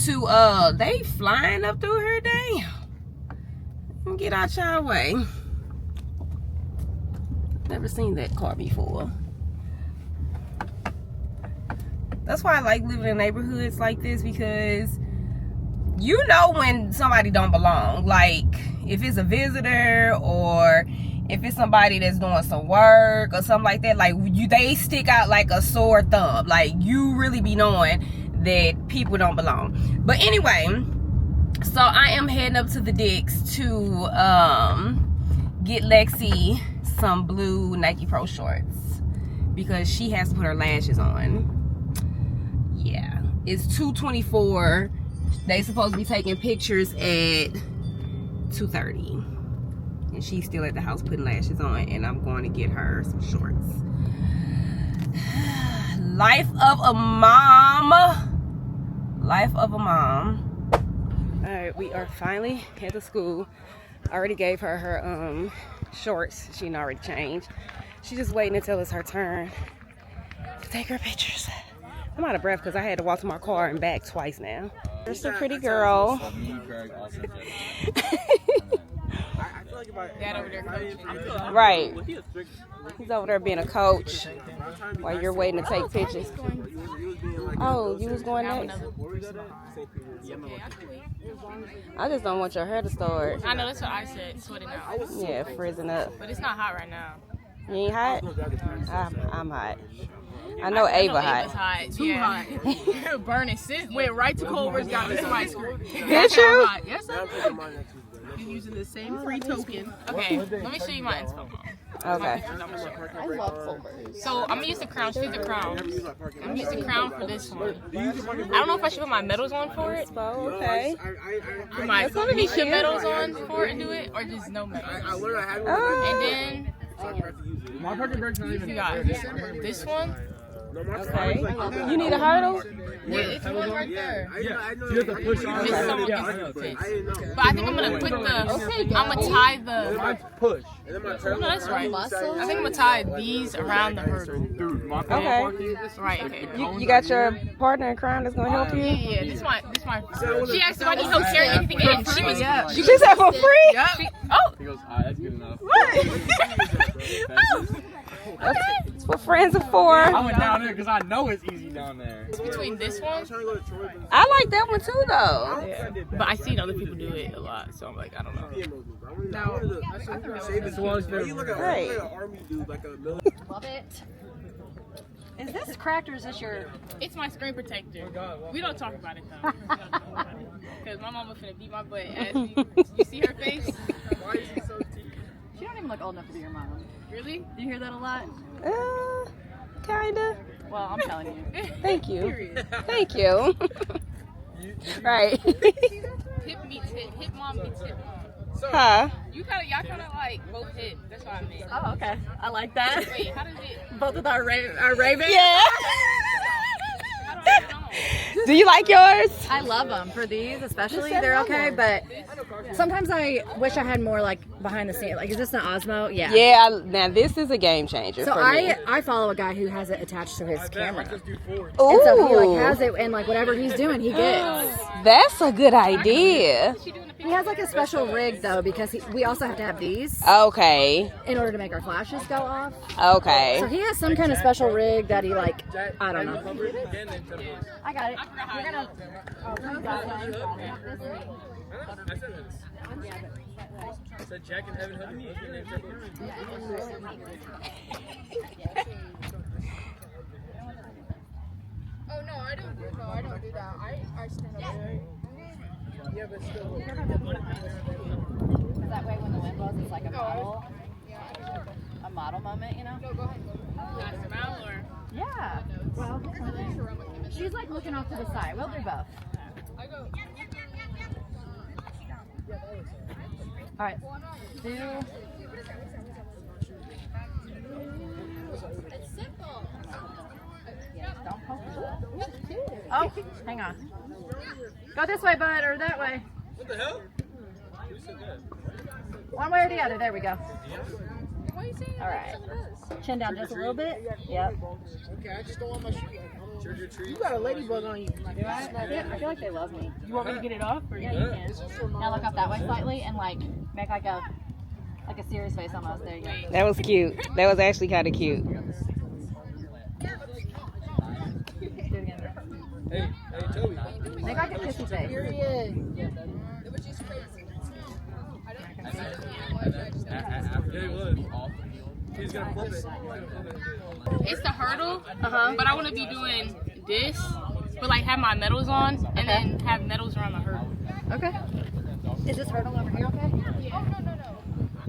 to, they flying up through her. Damn. Get out y'all way. Never seen that car before. That's why I like living in neighborhoods like this, because you know when somebody don't belong. Like if it's a visitor or if it's somebody that's doing some work or something like that, like they stick out like a sore thumb. Like you really be knowing that people don't belong. But anyway, so I am heading up to the Dicks to get Lexi some blue Nike Pro shorts because she has to put her lashes on. Yeah, it's 2:24. They supposed to be taking pictures at 2:30, and she's still at the house putting lashes on, and I'm going to get her some shorts. Life of a mom. Life of a mom. All right, we are finally at the school. I already gave her her shorts. She already changed. She's just waiting until it's her turn to take her pictures. I'm out of breath because I had to walk to my car and back twice now. There's a pretty girl. Right. He's over there being a coach while you're waiting to take pictures. Oh, you was going next? I just don't want your hair to start. I know, that's what I said, sweating out. Yeah, frizzing up. But it's not hot right now. You ain't hot? I'm hot. I know Ava hot. Ava's hot. Too hot. Burning. Sis went right to Culver's, got me some ice cream. Did you? Yes, sir. You're using the same free token. Okay, let me show you my inspo. Okay. I love Culver's. So I'm gonna use the crown. She's the crown. I'm gonna use the crown for this one. I don't know if I should put my medals on for it. Oh, okay. Put my Misha medals on for it and do it, or just no medals. And then you got this one. Okay. You need a hurdle? Yeah, it's one right there. You have to push on. But I think I'm gonna put the. I'm gonna tie the. Push. No, that's right. I think I'm gonna tie these around the hurdle. Okay. Right. Okay. You got your partner in crime that's gonna help you? Yeah. This my. She asked if I need help carrying anything in. She was. She said for free? Yep. Oh. He goes, that's good enough. It's what friends are for. I went down there because I know it's easy down there. It's between this one. I like that one too, though. Yeah. But I seen other people do it a lot, so I'm like, I don't know. Right. Love it. Is this cracked or is this your? It's my screen protector. We don't talk about it though. Because my mama finna beat my butt. As you see her face. She don't even look old enough to be your mom. Really? Do you hear that a lot? Kinda. Well, I'm telling you. Thank you. Thank you. Right. Hip meets hip. Hip mom meets hip mom. Huh? Y'all kind of like both hit. That's what I meant. Oh, okay. I like that. Wait, how does it? Both with our Ray-Ban. Yeah. How do I know? Do you like yours? I love them for these, especially. They're okay, but sometimes I wish I had more like behind the scenes. Like, is this an Osmo? Yeah. Yeah. Now this is a game changer So for me. I follow a guy who has it attached to his camera, and Ooh, so he like has it, and like whatever he's doing, he gets. that's a good idea. He has like a special rig though, because we also have to have these Okay. in order to make our flashes go off. Okay. So he has some kind of special rig that he like, I don't know. I got it. You're gonna. Oh, you got it. I said Jack and Evan Hoodie. Oh no, I don't do that. I stand up there. Yeah, but still. That way, when the wind blows, it's like a model moment, you know? No, go ahead. Last amount or? Yeah. Well, she's like looking off to the side. We'll do both. I go. All right. Do. It's simple. Don't poke it. Oh, hang on. Go this way, bud, or that way. What the hell? One way or the other. There we go. Why are you saying All right. Chin down just a little bit. Yep. Okay, I just don't want my shoe. You got a ladybug on you. Do I? I feel like they love me. You want me to get it off? Or Yeah, you can. Now look up that way slightly and like make like a serious face almost. There you go. That was cute. That was actually kind of cute. Do it again. Hey, Toby. Make like a kissy face. Yeah, he was. He's gonna flip it. It's the hurdle, but I want to be doing this, but like have my medals on, and then have medals around the hurdle. Okay. Is this hurdle over here okay?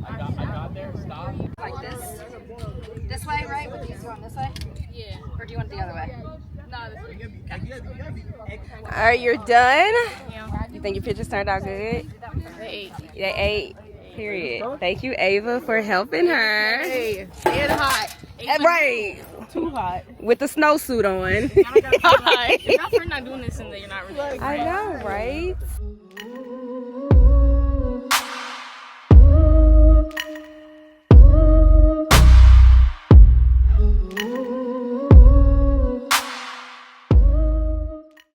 I got there. Stop. Like this? This way, right? With these going this way? Yeah. Or do you want it the other way? No, this All right, you're done. Yeah. You think your pictures turned out good? They ate. They ate. Period. Thank you, Ava, for helping her. Hey, and hot. Right. Too hot. With the snowsuit on. Y'all not doing this and then you're not really. I know, right?